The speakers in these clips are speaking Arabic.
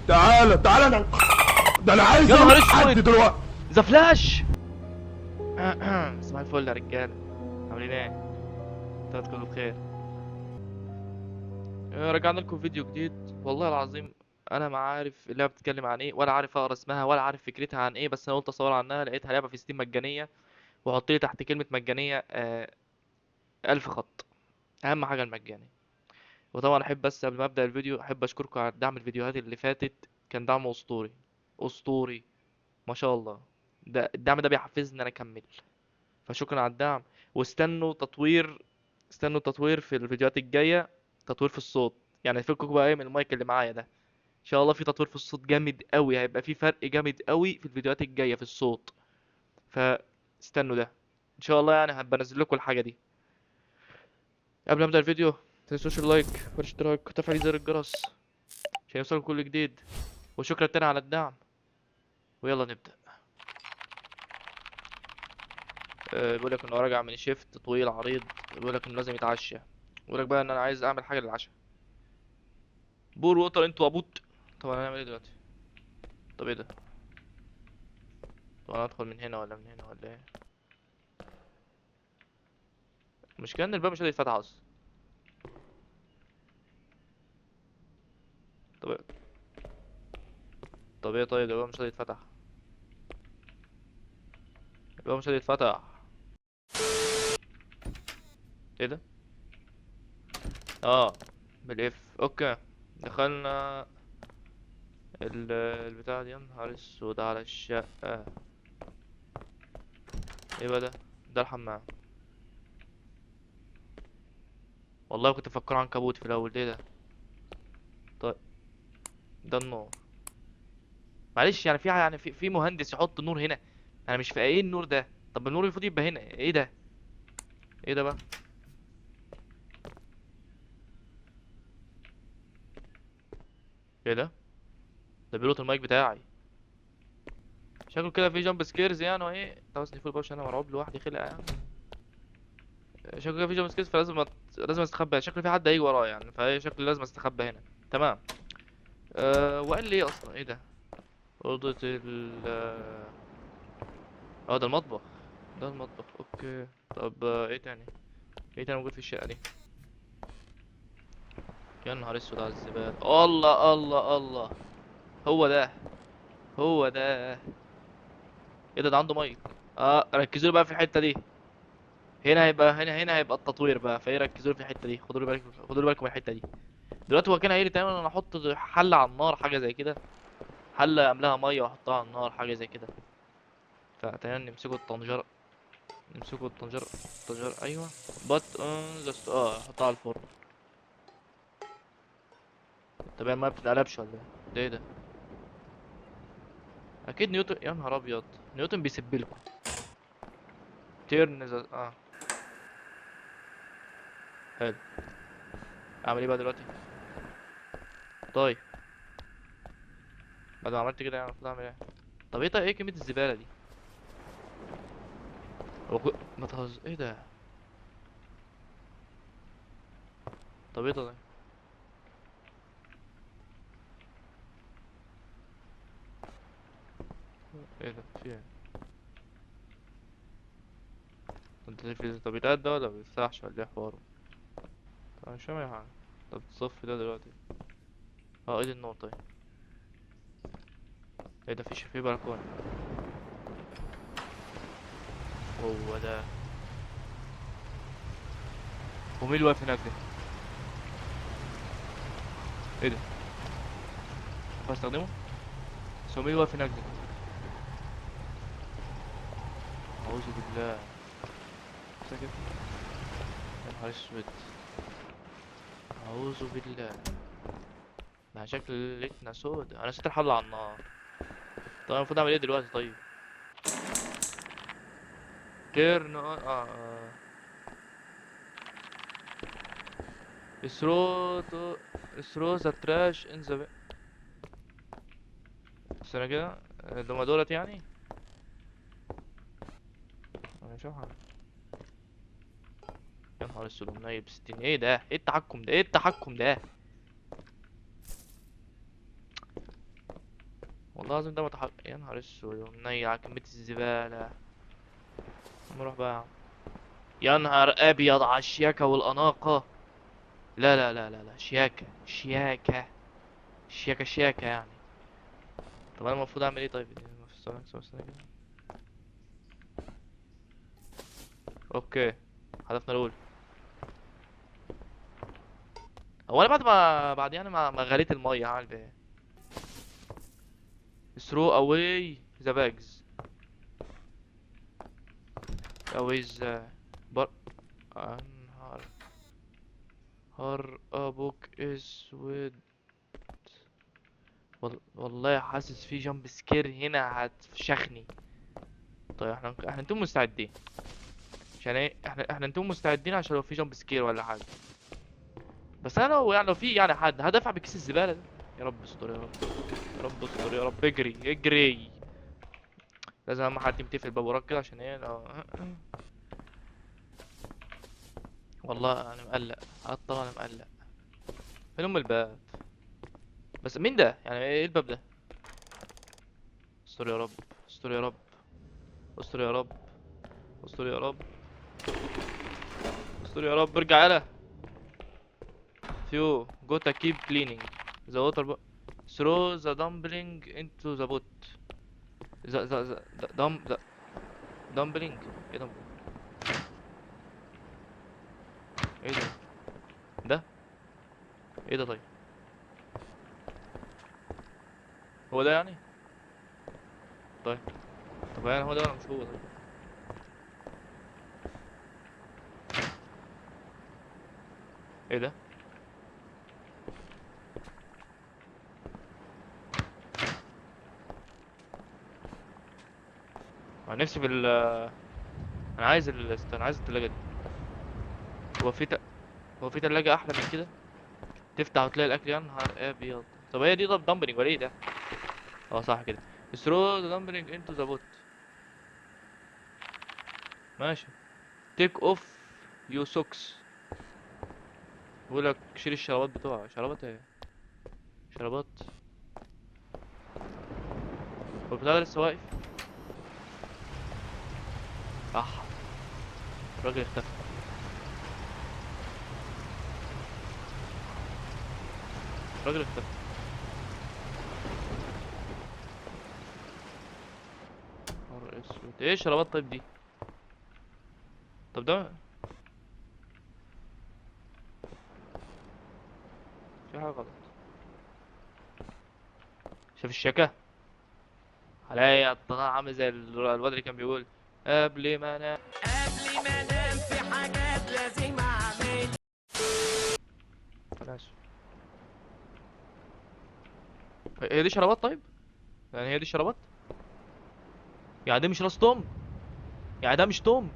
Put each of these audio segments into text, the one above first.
تعالى تعالى ده انا عايز يا نهار اقول حد اسود دلوقتي. ذا فلاش. صباح الفل يا رجاله، عاملين ايه؟ انتوا كله بخير. رجعنا لكم فيديو جديد. والله العظيم انا ما عارف اللعبه بتتكلم عن ايه، ولا عارف اقرا اسمها، ولا عارف فكرتها عن ايه، بس انا قلت اصور عنها. لقيتها لعبه في ستيم مجانيه، وحط لي تحت كلمه مجانيه 1000 خط. اهم حاجه المجاني. وطبعا احب بس قبل ما ابدا الفيديو احب اشكركم على دعم الفيديوهات اللي فاتت. كان دعم اسطوري، اسطوري، ما شاء الله. ده الدعم ده بيحفزني ان انا اكمل، فشكرا على الدعم. واستنوا تطوير، استنوا تطوير في الفيديوهات الجايه، تطوير في الصوت. يعني فككم بقى ايه من المايك اللي معايا ده. ان شاء الله في تطوير في الصوت جامد قوي، هيبقى في فرق جامد قوي في الفيديوهات الجايه في الصوت. فاستنوا ده ان شاء الله. يعني هبقى انزل لكم الحاجه دي. قبل ما ابدا الفيديو متنسوش اللايك والاشتراك وتفعيل زر الجرس عشان يوصلكم كل جديد. وشكرا تاني على الدعم. ويلا نبدا. بيقول لك انه راجع من شيفت طويل عريض. بيقول لك انه لازم يتعشى. بيقول لك بقى ان انا عايز اعمل حاجه للعشاء. بور ووتر انتو ابوت. طب انا هنعمل ايه دلوقتي؟ طب ايه ده؟ طب انا ادخل من هنا ولا من هنا ولا ايه؟ المشكله ان الباب مش قادر يتفتح اصلا. طب إيه؟ طب ايه؟ طيب الباب مش قادر يتفتح. الباب مش قادر يتفتح. ايه ده؟ اه، بالاف. اوكي، دخلنا البتاع دي. يا نهار اسود على الشقه. ايه بقى ده؟ ده الحمام. والله كنت مفكر عنكبوت في الاول. ايه ده؟ طيب ده النور. معلش يعني في مهندس يحط نور هنا؟ انا مش في ايه النور ده. طب النور المفروض يبقى هنا. ايه ده؟ ايه ده بقى؟ ايه ده؟ ده بيلوت المايك بتاعي. شكله كده في جامب سكيرز يعني. وايه طب بس نقفل بقى عشان انا مرعوب لوحدي خلق يعني. شكله كده في جامب سكيرز فلازم لازم استخبى. شكله في حد هيجي ورايا يعني، فايه شكله لازم استخبى هنا. تمام. وقال لي ايه اصلا؟ ايه ده؟ اوضه ال ده المطبخ. ده المطبخ. اوكي. طب ايه تاني؟ ايه تاني موجود في الشقه دي؟ يا نهار اسود على الزباله. الله الله الله. هو ده، هو ده. ايه ده؟ ده عنده مايك. ركزوا لي بقى في الحته دي. هنا هيبقى هنا هيبقى التطوير بقى. فايه ركزوا لي في الحته دي. خدوا لي بالك، خدوا لي بالكم من الحته دي. دلوقتي هو كان قايل لي تقريبا انا احط حله على النار، حاجه زي كده. حله املاها ميه واحطها على النار، حاجه زي كده. فتقريبا نمسكوا الطنجره. نمسكوا الطنجره. ايوه. بط احطها على الفرن. طب ما بتتقلبش ولا ايه؟ ده ايه ده؟ اكيد نيوتن. يا نهار ابيض، نيوتن بيسب لكم. تيرن حلو. اعمل ايه بقى دلوقتي؟ طيب بعد ما عملت كده يعني المفروض اعمل ايه؟ طب ايه؟ طيب ايه كميه الزباله دي؟ ما تهز. ايه ده؟ طب ايه ده؟ ايه ده؟ في ايه؟ انت في طب بيتقعد ده ولا بيفتحش ولا ايه حواره؟ طب مش فاهم اي حاجه. طب تصفي ده دلوقتي. ايه دي النقطه طيب؟ ايه ده؟ في بلكونه. هو ده. ومين اللي واقف هناك ده؟ ايه ده؟ ينفع استخدمه؟ بس هو مين اللي واقف هناك ده؟ اعوذ بالله. ساكت. يا نهار اسود. اعوذ بالله. ده شكل ليلتنا سود. انا نسيت الحل على النار. طب أنا المفروض اعمل ايه دلوقتي طيب؟ تيرن throw to throw the trash in the. استنى كده. دول دولت يعني. انا مش فاهم حاجة. يا نهار اسود ومنيل بستين. ايه ده؟ ايه التحكم ده؟ ايه التحكم ده؟ والله العظيم ده يا نهار اسود ومنيل على كمية الزبالة. نروح بقى يا عم. يا نهار ابيض على الشياكة والاناقة. لا لا لا لا لا، شياكة شياكة شياكة شياكة يعني. طب انا المفروض اعمل ايه طيب؟ استنى كده. اوكي، هدفنا الاول. هو انا بعد يعني ما غليت المية هعمل بيها ايه؟ throw away the bags. away the بر انهار هر ابوك اسود. والله حاسس في جامب سكير هنا هتفشخني. طيب احنا انتم مستعدين عشان ايه؟ احنا انتم مستعدين عشان لو في جامب سكير ولا حاجه. بس انا لو في يعني حد هدفع بكيس الزباله ده. يا رب استر يا رب. يا رب استر يا رب. اجري اجري. لازم اهم حد يمتلي الباب وراك كده عشان ايه لو. والله انا مقلق. عطل انا مقلق. فين ام الباب؟ بس مين ده يعني؟ ايه الباب ده؟ استر يا رب. استر يا رب. استر يا رب. استر يا رب. استر يا رب. ارجع يلا. فيو جوتا keep cleaning the water throw the dumpling into the pot. the dumpling. ايه ده؟ ايه ده؟ ده ايه ده طيب؟ هو ده يعني؟ طيب. طب يعني هو ده ولا مش هو طيب؟ ايه ده؟ انا نفسي في انا عايز انا عايز التلاجة دي. هو في هو في تلاجة احلى من كده؟ تفتح وتلاقي الاكل. يا نهار ابيض. طب هي دي طب دمبلينج ولا ايه ده؟ اه صح كده. throw the dumpling into the pot. ماشي. take off your socks. بيقول لك شيل الشرابات بتوعك. شرابات ايه؟ شرابات. هو البتاع ده لسه واقف؟ صح. الراجل اختفى. الراجل اختفى. نهار اسود. ايه الشرابات طيب دي؟ طب ده في حاجة غلط. شايف الشيكة؟ عليا الطغاة عامل زي الواد اللي كان بيقول قبل ما انام. قبل ما انام في حاجات لازم اعمل. خلاص. هي دي شرابات طيب؟ يعني هي دي شرابات؟ يعني ده مش راس توم؟ يعني ده مش توم؟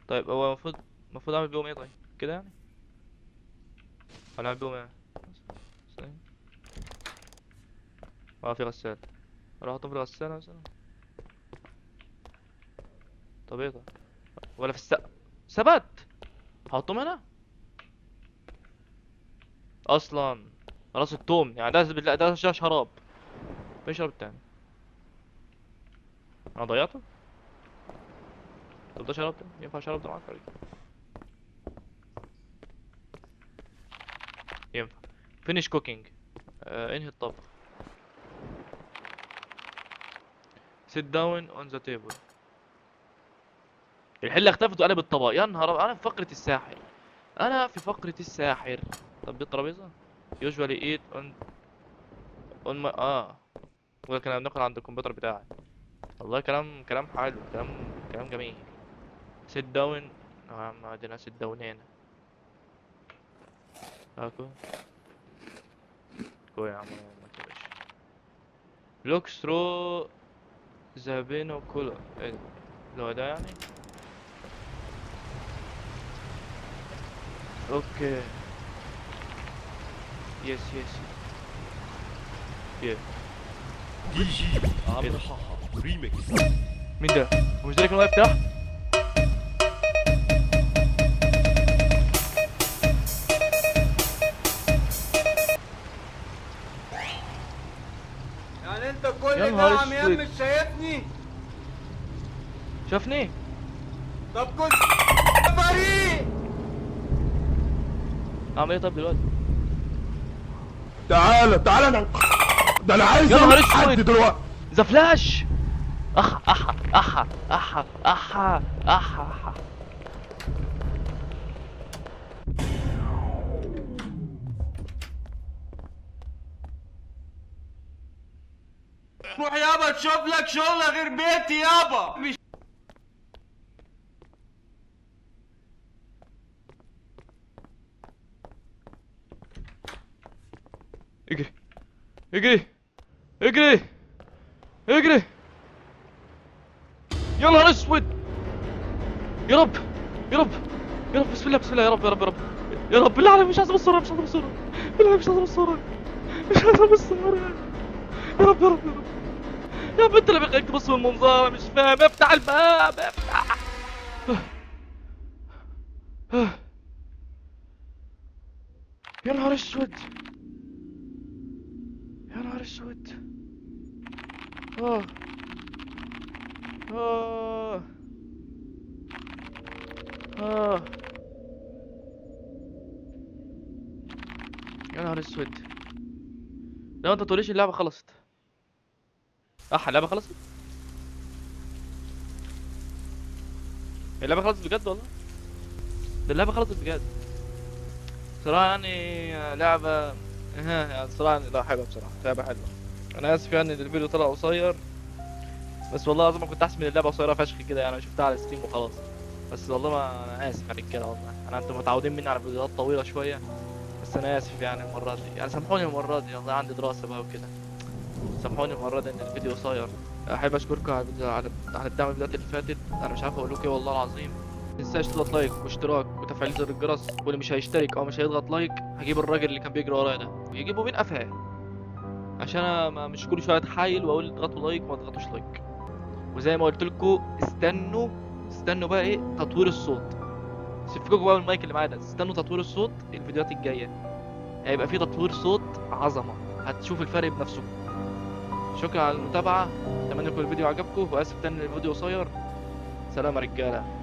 طيب هو المفروض اعمل بيهم ايه طيب؟ كده يعني؟ ولا اعمل بيهم ايه؟ ثانية. اه في غسالة. اروح احطهم في الغسالة مثلا. طب ايه طيب؟ ولا في ثبات. هحطهم هنا اصلا. راس التوم يعني ده شراب. فين الشراب التاني؟ انا ضيعته. طب ده شراب تاني؟ ينفع شراب ده معاك ولا إيه؟ ينفع. finish cooking. انهي الطبخ. sit down on the table. الحلة اختفت وقلب الطبق. يا نهار انا في فقرة الساحر. انا في فقرة الساحر. طب دي الترابيزة. usually eat on my بقولك انا بناكل عند الكمبيوتر بتاعي. والله كلام حلو. كلام جميل. sit down. يا عم عندنا sit down هنا. اكو يا عم ما تبقاش. look through the binocular. ايه ده؟ اللي هو ده يعني؟ اوكي. يس يس يس. دي جي إيه عمرو ده؟ حاحا ريميكس. مين ده؟ هو مش ده اللي كان واقف تحت؟ انت يا كل ده نهار عميان اسود. مش شايفني؟ شافني. طب كنت فريق. اعمل ايه طب دلوقتي؟ تعالى انا ده انا عايز يا نهار أموت حد اسود. دلوقتي. ذا فلاش. احا احا احا احا احا احا احا. روح يابا تشوف لك شغلة غير بيتي يابا. مش اجري اجري اجري اجري. يا نهار اسود. يا رب يا رب يا رب، بسم الله بسم الله، يا رب يا رب يا رب يا رب. بالله عليك مش عايز ابص وراك، مش عايز ابص وراك، بالله مش عايز ابص وراك، مش عايز ابص وراك. يا رب يا رب يا رب يا رب، انت اللي بيخليك تبص من المنظار. أنا مش فاهم. افتح الباب افتح. يا نهار اسود. يا نهار اسود. اه اه اه. يا نهار اسود. لو انت تقوليش اللعبة خلصت. اللعبة خلصت. اللعبة خلصت بجد والله. ده اللعبة خلصت بجد. صراحة يعني لعبة يعني صراحة لا، حلوة بصراحة، لعبة حلوة. انا اسف يعني ان الفيديو طلع قصير، بس والله العظيم ما كنت احسب ان اللعبة قصيرة فشخ كده يعني. انا شفتها على ستيم وخلاص. بس والله ما انا اسف عليك كده والله. انتوا متعودين مني على فيديوهات طويلة شوية، بس انا اسف يعني المرة دي. يعني سامحوني المرة دي، والله عندي دراسة بقى وكده. سامحوني المرة دي ان الفيديو قصير. احب اشكركم على على الدعم الفيديوهات اللي فاتت. انا مش عارف اقول لكم ايه والله العظيم. متنساش تضغط لايك واشتراك وتفعيل زر الجرس، واللي مش هيشترك او مش هيضغط لايك هجيب الراجل اللي كان بيجري ورايا ده ويجيبه من قفاه، عشان انا مش كل شويه اتحايل واقول اضغطوا لايك وما تضغطوش لايك. وزي ما قلت لكم استنوا بقى ايه تطوير الصوت. سيبكم بقى من المايك اللي معايا ده. استنوا تطوير الصوت الفيديوهات الجايه، هيبقى في تطوير صوت عظمه، هتشوف الفرق بنفسكم. شكرا على المتابعه، اتمنى يكون الفيديو عجبكم، واسف تاني إن الفيديو قصير. سلام يا رجاله.